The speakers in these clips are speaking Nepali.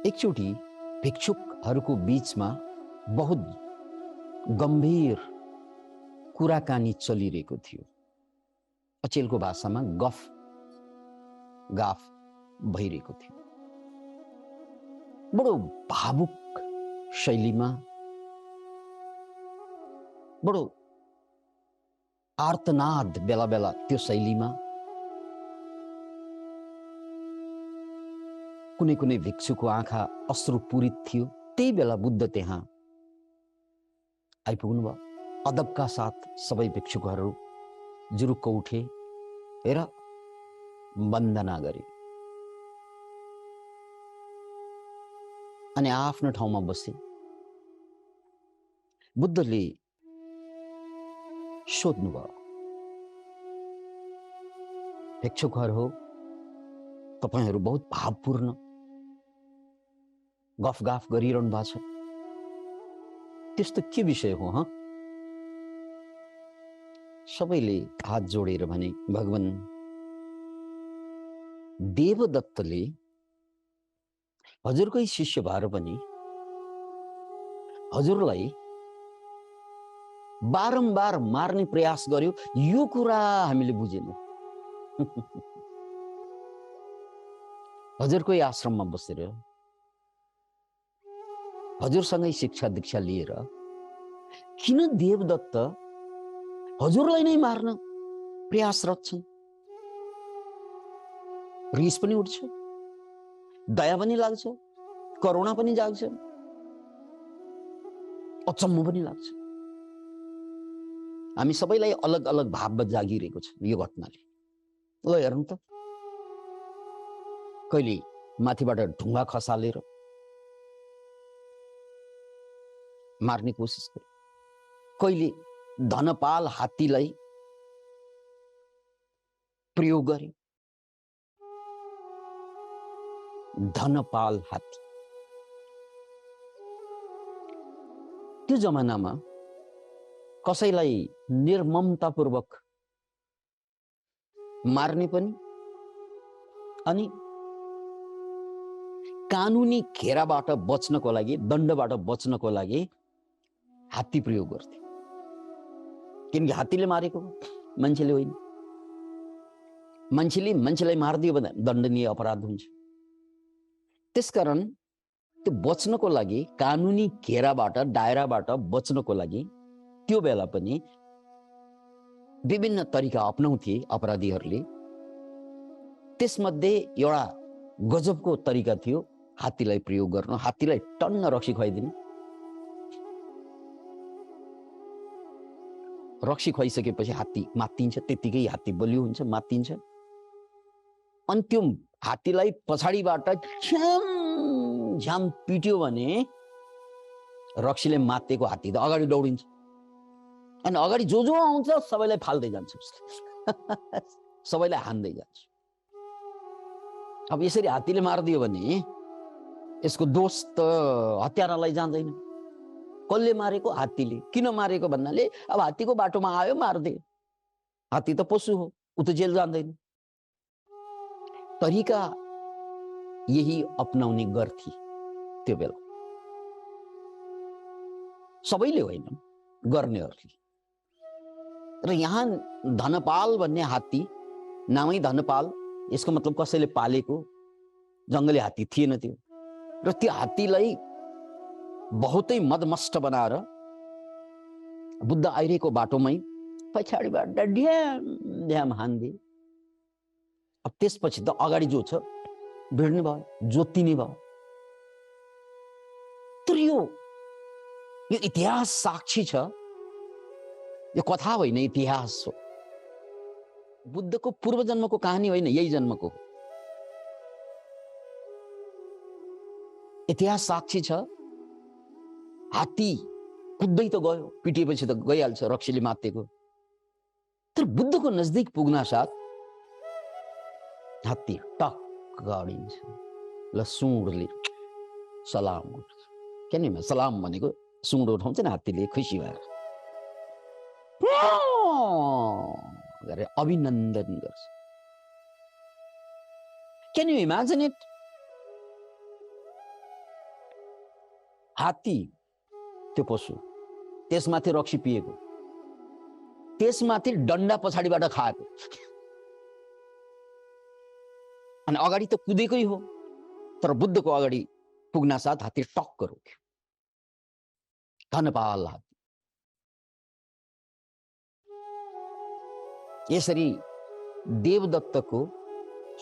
एकचोटि भिक्षुकहरूको बीचमा बहुत गम्भीर कुराकानी चलिरहेको थियो। अचेलको भाषामा गाफ भइरहेको थियो। बडो भावुक शैलीमा, बडो आर्तनाद बेला बेला त्यो शैलीमा कुनै कुनै भिक्षुको आँखा अश्रुपूरित थियो। त्यही बेला बुद्ध त्यहाँ आइपुग्नु भयो। अदबका साथ सबै भिक्षुकहरू जुरुक्क उठे र वन्दना गरे अनि आफ्नो ठाउँमा बसे। बुद्धले सोध्नुभयो, भिक्षुकहरू हो, तपाईहरू बहुत भावपूर्ण गफगाफ गरिरहनु भएको छ, त्यस्तो के विषय हो? सबैले हात जोडेर भने, भगवान, देवदत्तले हजुरकै शिष्य भएर पनि हजुरलाई बारम्बार मार्ने प्रयास गर्यो, यो कुरा हामीले बुझेनौं। हजुरकै आश्रममा बसेर हजुरसँगै शिक्षा दीक्षा लिएर किन देवदत्त हजुरलाई नै मार्न प्रयासरत छन्? रिस पनि उठ्छ, दया पनि लाग्छ, करुणा पनि जाग्छ, अचम्म पनि लाग्छ। हामी सबैलाई अलग अलग भाव जागिरहेको छ यो घटनाले। ल हेर्नु त, कहिले माथिबाट ढुङ्गा खसालेर मार्ने कोसिस गरे, कहिले धनपाल हात्तीलाई प्रयोग गरे। धनपाल हात्ती त्यो जमानामा कसैलाई निर्ममतापूर्वक मार्ने पनि अनि कानुनी घेराबाट बच्नको लागि, दण्डबाट बच्नको लागि हात्ती प्रयोग गर्थे। किनकि हात्तीले मारेको मान्छेले होइन। मान्छेले मान्छेलाई मारिदियो भने दण्डनीय अपराध हुन्छ। त्यसकारण त्यो बच्नको लागि, कानुनी घेराबाट, दायराबाट बच्नको लागि त्यो बेला पनि विभिन्न तरिका अपनाउँथे अपराधीहरूले। त्यसमध्ये एउटा गजबको तरिका थियो हात्तीलाई प्रयोग गर्न। हात्तीलाई टन्न रक्सी खुवाइदिने। रक्सी खुवाइसकेपछि हात्ती मात्तिन्छ, त्यतिकै हात्ती बलियो हुन्छ, मात्तिन्छ। अनि त्यो हात्तीलाई पछाडिबाट झ्याम पिट्यो भने रक्सीले मात्तेको हात्ती त अगाडि दौडिन्छ अनि अगाडि जो जो आउँछ सबैलाई फाल्दै जान्छ, सबैलाई हान्दै जान्छ। अब यसरी हात्तीले मारिदियो भने यसको दोष त हत्यारालाई जाँदैन। कसले मारेको? हात्तीले। किन मारेको भन्नाले अब हात्तीको बाटोमा आयो मार्दे। हात्ती त पशु हो, उ त जेल जाँदैन। तरिका यही अपनाउने गर्थे त्यो बेला। सबैले होइन, गर्नेहरूले। र यहाँ धनपाल भन्ने हात्ती, नामै धनपाल, यसको मतलब कसैले पालेको, जङ्गली हात्ती थिएन त्यो। र त्यो हात्तीलाई बहुतै मदमस्त बनाएर बुद्ध आइरहेको बाटोमै पछाडिबाट ड्याम ड्याम हान्दे। अब त्यसपछि त अगाडि जो छ भिड्ने भयो, जोतिने भयो। तर यो इतिहास साक्षी छ, यो कथा होइन, इतिहास हो। बुद्धको पूर्व जन्मको कहानी होइन, यही जन्मको हो। इतिहास साक्षी छ। हात्ती कुद्दै त गयो, पिटिएपछि त गइहाल्छ रक्सीले मात्तेको। तर बुद्धको नजदिक पुग्न साथ हात्ती टक्क अडिन्छ। ल सुँडले सलाम गर्छ। किन सलाम भनेको सुँड उठाउँछ नि हात्तीले खुसी भएर, गरेर अभिनन्दन गर्छ। Can you imagine it? हात्ती त्यो पशु, त्यसमाथि रक्सी पिएको, त्यसमाथि डन्डा पछाडिबाट खाएको, अनि अगाडि त कुदेकै हो, तर बुद्धको अगाडि पुग्न साथ हात्ती टक्क रोक्यो। धनपाल हात्ती। यसरी देवदत्तको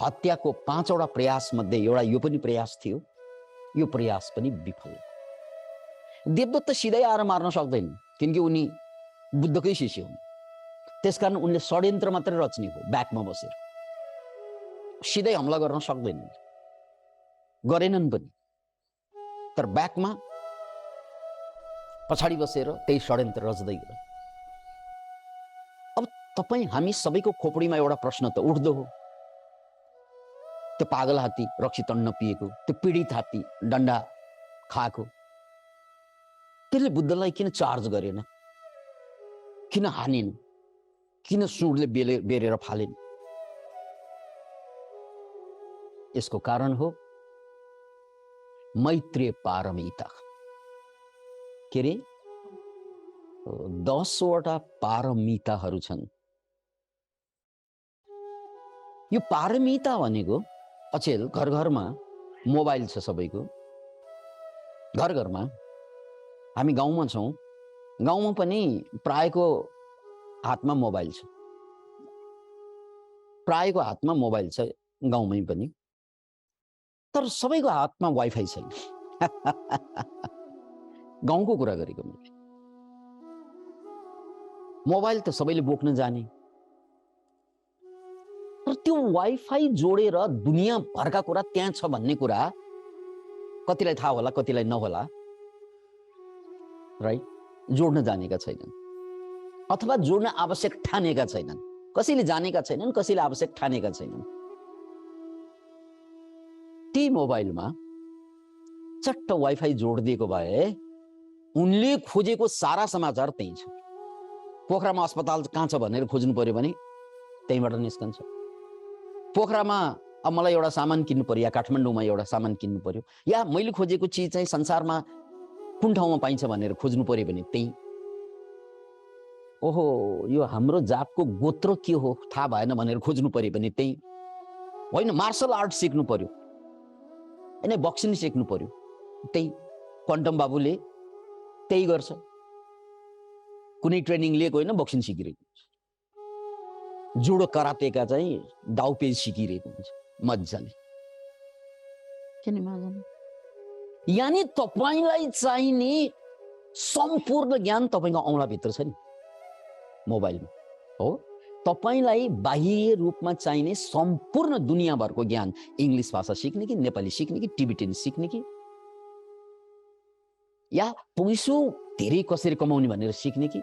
हत्याको 5वटा प्रयास मध्ये एउटा यो पनि प्रयास थियो। यो प्रयास पनि विफल। देवदत्त सिधै आएर मार्न सक्दैन, किनकि उनी बुद्धकै शिष्य हुन्। त्यसकारण उनले षड्यन्त्र मात्रै रच्ने हो, ब्याकमा बसेर। सिधै हमला गर्न सक्दैनन्, गरेनन् पनि, तर ब्याकमा पछाडि बसेर त्यही षड्यन्त्र रच्दै गए। अब तपाईँ हामी सबैको खोपडीमा एउटा प्रश्न त उठ्दो हो। त्यो पागल हात्ती रक्सी तन्न पिएको, त्यो पीडित हात्ती डन्डा खाएको, त्यसले बुद्धलाई किन चार्ज गरेन, किन हानेन, किन सुँडले बेरेर फालेन? यसको कारण हो मैत्रेय पारमिता। के रे 10वटा पारमिताहरू छन्। यो पारमिता भनेको अचेल घर घरमा मोबाइल छ सबैको, घर घरमा। हामी गाउँमा छौँ, गाउँमा पनि प्रायको हातमा मोबाइल छ, प्रायको हातमा मोबाइल छ गाउँमै पनि, तर सबैको हातमा वाइफाई छैन। गाउँको कुरा गरेको मैले। मोबाइल त सबैले बोक्न जाने, तर त्यो वाइफाई जोडेर दुनियाँ भरका कुरा त्यहाँ छ भन्ने कुरा कतिलाई थाहा होला, कतिलाई नहोला, राइट? जोड्न जानेका छैनन्, अथवा जोड्न आवश्यक ठानेका छैनन्। कसैले जानेका छैनन्, कसैले आवश्यक ठानेका छैनन्। ती मोबाइलमा चट्ट वाइफाई जोडिदिएको भए उनले खोजेको सारा समाचार त्यही छ। पोखरामा अस्पताल कहाँ छ भनेर खोज्नु पर्यो भने त्यहीँबाट निस्कन्छ। पोखरामा अब मलाई एउटा सामान किन्नु पर्यो, या काठमाडौँमा एउटा सामान किन्नु पर्यो, या मैले खोजेको चिज चाहिँ संसारमा कुन ठाउँमा पाइन्छ भनेर खोज्नु पर्यो भने त्यही। ओहो, यो हाम्रो जातको गोत्र के हो थाहा भएन भनेर खोज्नु पर्यो भने त्यही। होइन, मार्शल आर्ट सिक्नु पर्यो, होइन बक्सिङ सिक्नु पर्यो, त्यही। क्वान्टम बाबुले त्यही गर्छ, कुनै ट्रेनिङ लिएको होइन, बक्सिङ सिकिरहेको हुन्छ। जुडो करातेका चाहिँ दाउपेज सिकिरहेको हुन्छ मजाले। किन मजाले? यानी तपाईलाई चाहिने सम्पूर्ण ज्ञान तपाईको औँलाभित्र छ नि, मोबाइलमा हो। तपाईलाई बाह्य रूपमा चाहिने सम्पूर्ण दुनियाँभरको ज्ञान, इङ्ग्लिस भाषा सिक्ने कि नेपाली सिक्ने कि टिबेटन सिक्ने कि या पैसो धेरै कसरी कमाउने भनेर सिक्ने कि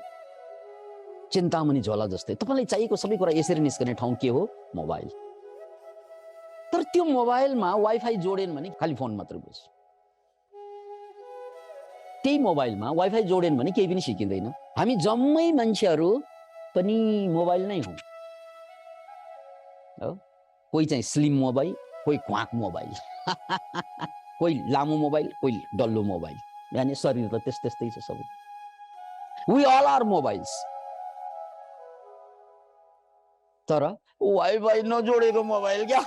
चिन्तामणि झोला जस्तै, तपाईलाई चाहिएको सबै कुरा यसरी निस्कने ठाउँ के हो? मोबाइल। तर त्यो मोबाइलमा वाइफाई जोडेन भने खालि फोन मात्र बुझ्छ। त्यही मोबाइलमा वाइफाई जोडेन भने केही पनि सिकिँदैन। हामी जम्मै मान्छेहरू पनि मोबाइल नै हौं, हो। कोही चाहिँ स्लिम मोबाइल, कोही क्वाक मोबाइल, कोही लामो मोबाइल, कोही डल्लो मोबाइल, यानी शरीर त त्यस्तै छ सबै। We all are mobiles. तर वाइफाई नजोडेको मोबाइल क्या।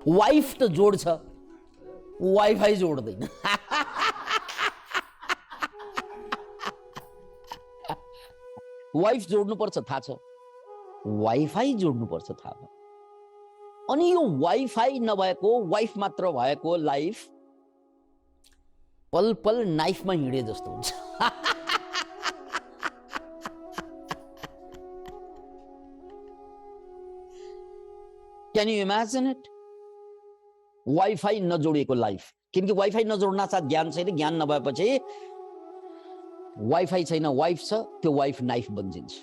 वाइफ त जोड्छ, वाइफाई जोड्दैन। वाइफ जोड्नु पर्छ थाहा छ, वाइफाई जोड्नु पर्छ थाहा छ। अनि यो वाइफाई नभएको, वाइफ मात्र भएको लाइफ पल पल नाइफमा हिँडे जस्तो हुन्छ। Can you imagine it? Wifi नजोडिएको लाइफ। किनकि वाइफाई नजोड्न साथ ज्ञान छैन, ज्ञान नभएपछि वाइफाई छैन, वाइफ छ, त्यो वाइफ नाइफ बन्जिन्छ।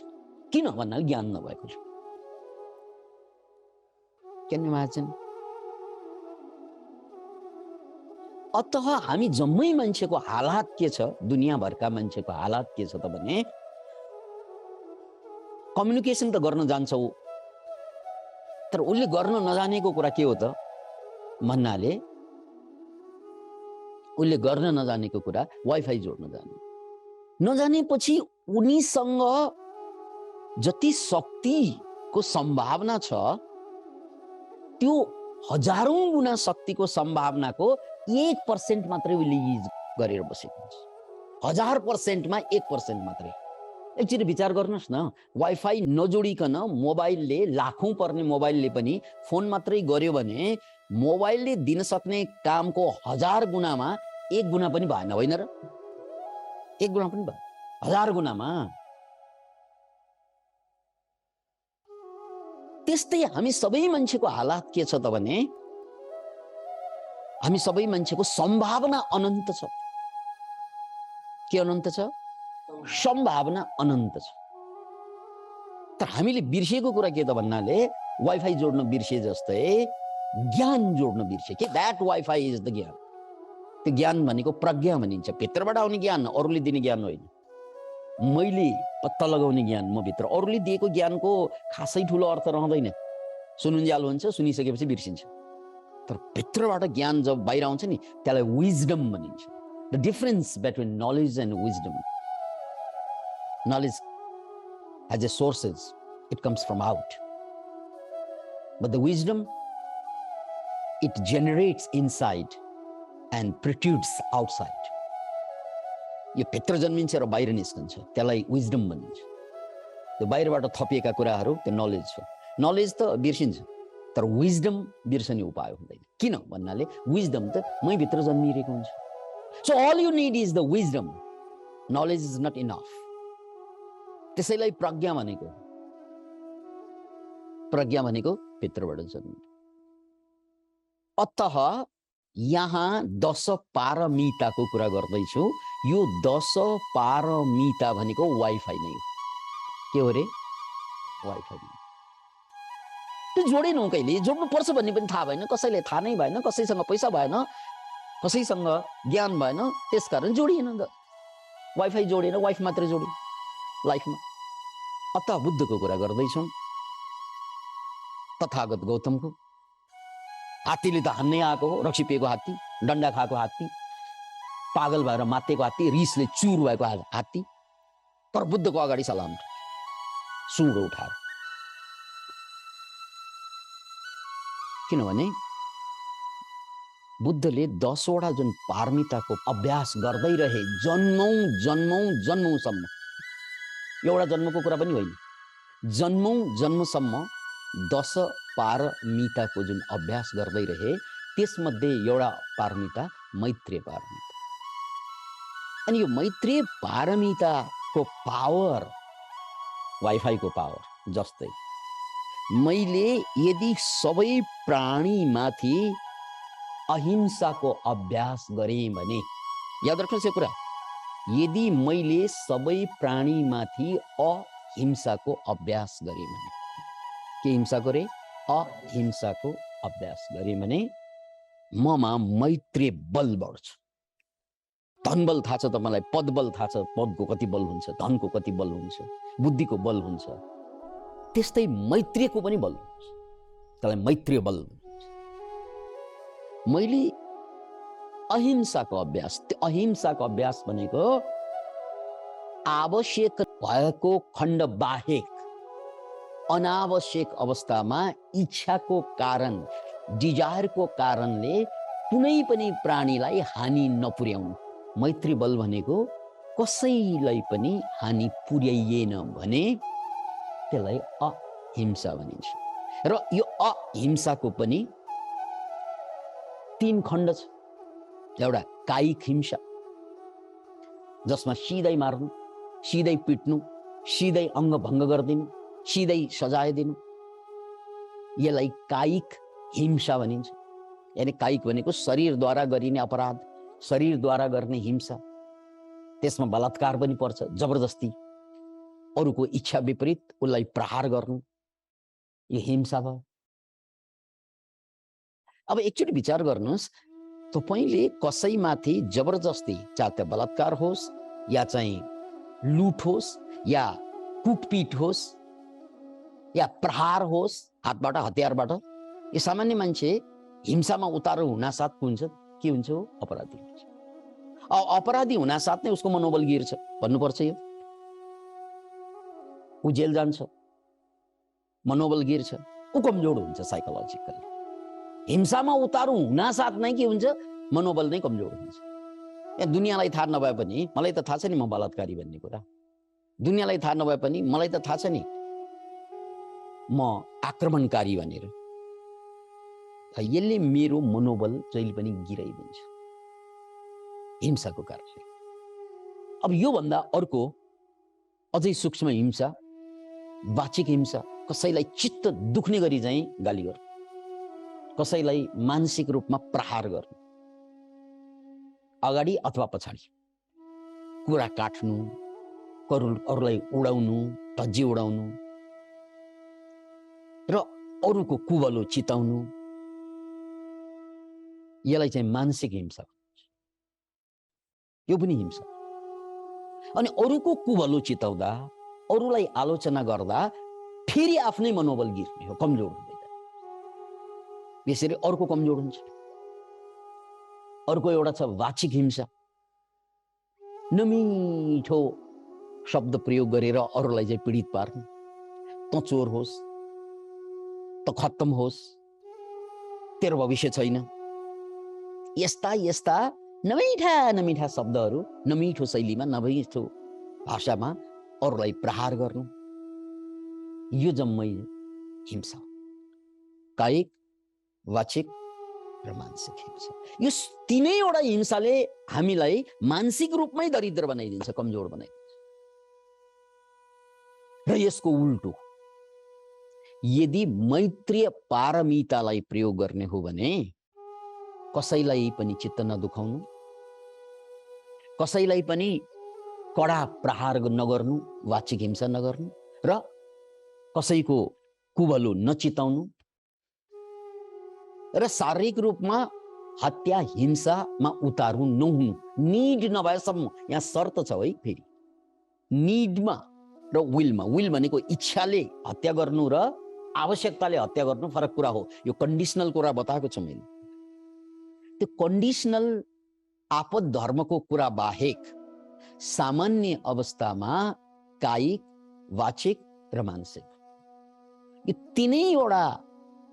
किन भन्नाले ज्ञान नभएको। Can you imagine? अतः हामी जम्मै मान्छेको हालत के छ, दुनियाँभरका मान्छेको हालत के छ त भने कम्युनिकेसन त गर्न जान्छौ, तर उसले गर्न नजानेको कुरा के हो त? भन्नाले उसले गर्न नजानेको कुरा वाइफाई जोड्न नजानेपछि उनीसँग जति शक्तिको सम्भावना छ त्यो हजारौं गुना शक्तिको सम्भावनाको 1% मात्रै उसले युज गरेर बसेको हुन्छ। 1000% मा 1% मात्रै। एकचोटि विचार गर्नुहोस् न, वाइफाई नजोडिकन मोबाइलले लाखौं पर्ने मोबाइलले पनि फोन मात्रै गर्यो भने मोबाइलले दिन सक्ने कामको 1000 गुणामा 1 गुणा पनि भएन, होइन र? 1 गुणा पनि भएन, 1000 गुणामा। त्यस्तै हामी सबै मान्छेको हालत के छ त भने हामी सबै मान्छेको सम्भावना अनन्त छ। के अनन्त छ? सम्भावना अनन्त छ। तर हामीले बिर्सेको कुरा के त भन्नाले वाइफाई जोड्न बिर्से जस्तै ज्ञान जोड्न बिर्से। के दैट वाइफाई इज द ज्ञान। त्यो ज्ञान भनेको प्रज्ञा भनिन्छ, भित्रबाट आउने ज्ञान, अरूले दिने ज्ञान होइन। मैले पत्ता लगाउने ज्ञान म भित्र, अरूले दिएको ज्ञानको खासै ठुलो अर्थ रहँदैन। सुनुन्जाल हुन्छ, सुनिसकेपछि बिर्सिन्छ। तर भित्रबाट ज्ञान जब बाहिर आउँछ नि त्यसलाई विजडम भनिन्छ। The difference between knowledge and wisdom. Knowledge has a sources, it comes from out. But the wisdom, it generates inside and protrudes outside. यो भित्र जन्मिन्छ र बाहिर निस्कन्छ, त्यसलाई विजडम भनिन्छ। त्यो बाहिरबाट थपिएका कुराहरू त्यो नलेज हो। नलेज त बिर्सिन्छ, तर विजडम बिर्सने उपाय हुँदैन। किन भन्नाले विजडम त मै भित्र जन्मिरहेको हुन्छ। So all you need is the wisdom. Knowledge is not enough. त्यसैलाई प्रज्ञा भनेको भित्रबाट जन्म। अतः यहाँ 10 पारमिताको कुरा गर्दैछु। यो 10 पारमिता भनेको वाइफाई नै हो। के हो रे? वाइफाई। त्यो जोडेनौ, कहिले जोड्नु पर्छ भन्ने पनि थाहा भएन, कसैले थाहा नै भएन, कसैसँग पैसा भएन, कसैसँग ज्ञान भएन, त्यसकारण जोडिएन। वाइफाई जोडेन, वाइफ मात्रै जोडियो लाइफमा। अतः बुद्धको कुरा गर्दैछौँ, तथागत गौतमको। हात्तीले त हान्नै आएको हो, रक्सी पिएको हात्ती, डन्डा खाएको हात्ती, पागल भएर मातेको हात्ती, रिसले चुर भएको हात्ती। तर बुद्धको अगाडि सलाम, सुँड उठाएर। किनभने बुद्धले 10 वटा जुन पारमिताको अभ्यास गर्दै रहे जन्मौंसम्म। एउटा जन्मको कुरा पनि होइन, जन्मसम्म 10 पारमिताको जुन अभ्यास गर्दै रहे, त्यसमध्ये एउटा पारमिता मैत्रेय पारमिता। अनि यो मैत्रेय पारमिताको पावर वाइफाईको पावर जस्तै मैले यदि सबै प्राणीमाथि अहिंसाको अभ्यास गरेँ भने, याद राख्नुहोस् यो कुरा, यदि मैले सबै प्राणीमाथि अहिंसाको अभ्यास गरेँ भने, के हिंसा गरेँ? अहिंसाको अभ्यास गरेँ भने ममा मैत्रेय बल बढ्छ। धनबल थाहा छ तपाईलाई, पदबल थाहा छ, पदको कति बल हुन्छ, धनको कति बल हुन्छ, बुद्धिको बल हुन्छ। त्यस्तै मैत्रेयको पनि बल हुन्छ, त्यसलाई मैत्रेय बल भन्छ। मैले अहिंसाको अभ्यास, अहिंसाको अभ्यास भनेको आवश्यक भएको खण्ड बाहेक अनावश्यक अवस्थामा इच्छाको कारण, डिजायरको कारणले कुनै पनि प्राणीलाई हानि नपुर्याउनु। मैत्री बल भनेको कसैलाई पनि हानि पुर्याइएन भने त्यसलाई अहिंसा भनिन्छ। र यो अहिंसाको पनि 3 खण्ड छ। एउटा कायिक हिंसा, जसमा सिधै मार्नु, सिधै पिट्नु, सिधै अङ्ग भङ्ग गरिदिनु, सिधै सजाय दिनु, यसलाई कायिक हिंसा भनिन्छ। यानी कायिक भनेको शरीरद्वारा गरिने अपराध, शरीरद्वारा गर्ने हिंसा। त्यसमा बलात्कार पनि पर्छ, जबरजस्ती, अरूको इच्छा विपरीत उसलाई प्रहार गर्नु, यो हिंसा भयो। अब एकचोटि विचार गर्नुहोस्, तपाईले कसैमाथि जबरजस्ती, चाहे त्यो बलात्कार होस् या चाहिँ लुट होस् या कुटपिट होस् या प्रहार होस्, हातबाट हतियारबाट, यो सामान्य मान्छे हिंसामा उतारो हुनासाथ हुन्छ के हुन्छ हो? अपराधी हुन्छ। अपराधी हुनासाथ नै उसको मनोबल गिर्छ भन्नुपर्छ यो। ऊ जेल जान्छ, मनोबल गिर्छ, ऊ कमजोर हुन्छ साइकोलोजिकली। हिंसामा उतारो हुनासाथ नै के हुन्छ? मनोबल नै कमजोर हुन्छ। यहाँ दुनियाँलाई थाहा नभए पनि मलाई त थाहा छ नि म बलात्कारी भन्ने कुरा, दुनियाँलाई थाहा नभए पनि मलाई त थाहा छ नि म आक्रमणकारी भनेर। यसले मेरो मनोबल जहिले पनि गिराइदिन्छ हिंसाको कारणले। अब यो भन्दा अर्को अझै सूक्ष्म हिंसा, वाचिक हिंसा, कसैलाई चित्त दुख्ने गरी चाहिँ गाली गर्नु, कसैलाई मानसिक रूपमा प्रहार गर्नु, अगाडि अथवा पछाडि कुरा काट्नु, अरूलाई उडाउनु, धज्जी उडाउनु र अरूको कुबलो चिताउनु, यसलाई चाहिँ मानसिक हिंसा भन्छ। यो पनि हिंसा। अनि अरूको कुबलो चिताउँदा, अरूलाई आलोचना गर्दा फेरि आफ्नै मनोबल गिर्ने हो, कमजोर हुँदै जान्छ। यसरी अर्को कमजोर हुन्छ। अर्को एउटा छ वाचिक हिंसा, नमिठो शब्द प्रयोग गरेर अरूलाई चाहिँ पीडित पार्नु। त चोर होस्, त खत्तम होस्, तेरो भविष्य छैन, यस्ता यस्ता नमिठा नमिठा शब्दहरू, नमिठो शैलीमा, नमिठो भाषामा अरूलाई प्रहार गर्नु, यो जम्मै हिंसा। कायिक, वाचिक र मानसिक हिंसा। यो तीनैवटा हिंसाले हामीलाई मानसिक रूपमै दरिद्र बनाइदिन्छ, कमजोर बनाइदिन्छ। र यसको उल्टो, यदि मैत्रीय पारमितालाई प्रयोग गर्ने हो भने कसैलाई पनि चित्त नदुखाउनु, कसैलाई पनि कडा प्रहार नगर्नु, वाचिक हिंसा नगर्नु, र कसैको कुबलो नचिताउनु, र शारीरिक रूपमा हत्या हिंसामा उतारु नहुनु, निड नभएसम्म। यहाँ शर्त छ है फेरि, निडमा र विलमा। विल भनेको इच्छाले हत्या गर्नु र आवश्यकताले हत्या गर्नु फरक कुरा हो। यो कन्डिसनल कुरा बताएको छु मैले। त्यो कन्डिसनल आपद धर्मको कुरा बाहेक सामान्य अवस्थामा कायिक, वाचिक र मानसिक, यो तीनैवटा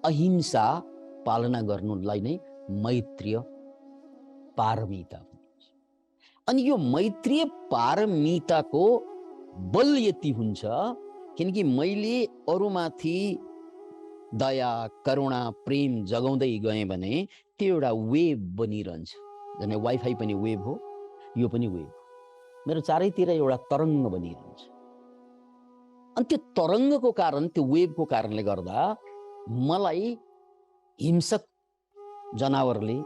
अहिंसा पालना गर्नुलाई नै मैत्रीय पारमिता भनिन्छ। अनि यो मैत्रीय पारमिताको बल यति हुन्छ किनकि मैले अरूमाथि दया, करुणा, प्रेम जगाउँदै गएँ भने त्यो एउटा वेभ बनिरहन्छ। जने वाइफाई पनि वेभ हो, यो पनि वेभ हो। मेरो चारैतिर एउटा तरङ्ग बनिरहन्छ। अनि त्यो तरङ्गको कारण, त्यो वेभको कारणले गर्दा मलाई हिंसक जनावरले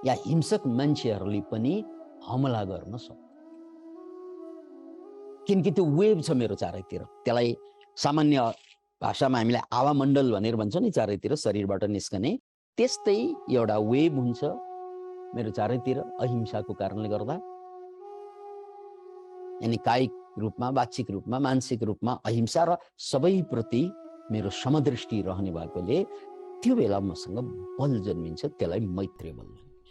या हिंसक मान्छेहरूले पनि हमला गर्न सक्छ, किनकि त्यो वेभ छ मेरो चारैतिर। त्यसलाई सामान्य भाषामा हामीले हावामण्डल भनेर भन्छौँ नि, चारैतिर शरीरबाट निस्कने, त्यस्तै एउटा वेभ हुन्छ मेरो चारैतिर अहिंसाको कारणले गर्दा। यानी कायिक रूपमा, वाचिक रूपमा, मानसिक रूपमा अहिंसा र सबैप्रति मेरो समदृष्टि रहने भएकोले त्यो बेला मसँग बल जन्मिन्छ, त्यसलाई मैत्री बल भनिन्छ।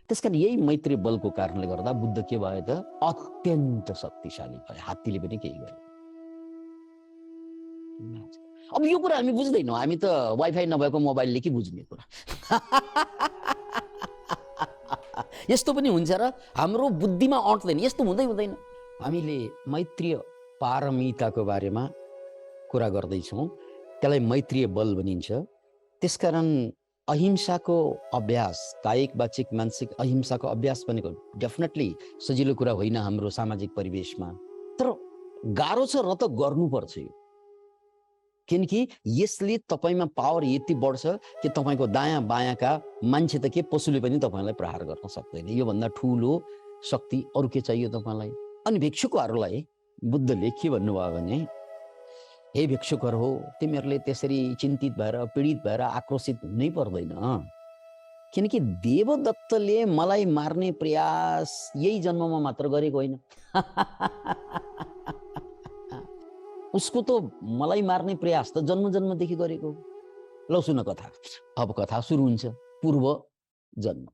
त्यसकारण यही मैत्री बलको कारणले गर्दा बुद्ध के भयो त? अत्यन्त शक्तिशाली भयो, हात्तीले पनि केही गर्यो। अब यो कुरा हामी बुझ्दैनौँ, हामी त वाइफाई नभएको मोबाइलले के बुझ्ने कुरा। यस्तो पनि हुन्छ र हाम्रो बुद्धिमा अट्दैन, यस्तो हुँदै हुँदैन। हामीले मैत्रीय पारमिताको बारेमा कुरा गर्दैछौँ, त्यसलाई मैत्रीय बल भनिन्छ। त्यसकारण अहिंसाको अभ्यास, कायिक, वाचिक, मानसिक अहिंसाको अभ्यास भनेको डेफिनेटली सजिलो कुरा होइन हाम्रो सामाजिक परिवेशमा, तर गाह्रो छ र त गर्नुपर्छ यो। किनकि यसले तपाईमा पावर यति बढ्छ कि तपाईको दायाँ बायाँका मान्छे त के, पशुले पनि तपाईलाई प्रहार गर्न सक्दैन। यो भन्दा ठुलो शक्ति अरु के चाहियो तपाईलाई? अनि भिक्षुकहरूलाई बुद्धले के भन्नुभयो भने, हे भिक्षुकहरू हो, तिमीहरूले त्यसरी चिन्तित भएर, पीडित भएर आक्रोशित हुनै पर्दैन, किनकि देवदत्तले मलाई मार्ने प्रयास यही जन्ममा मात्र गरेको होइन। उसको त मलाई मार्ने प्रयास त जन्म जन्मदेखि गरेको। ल सुन कथा। अब कथा सुरु हुन्छ। पूर्व जन्म।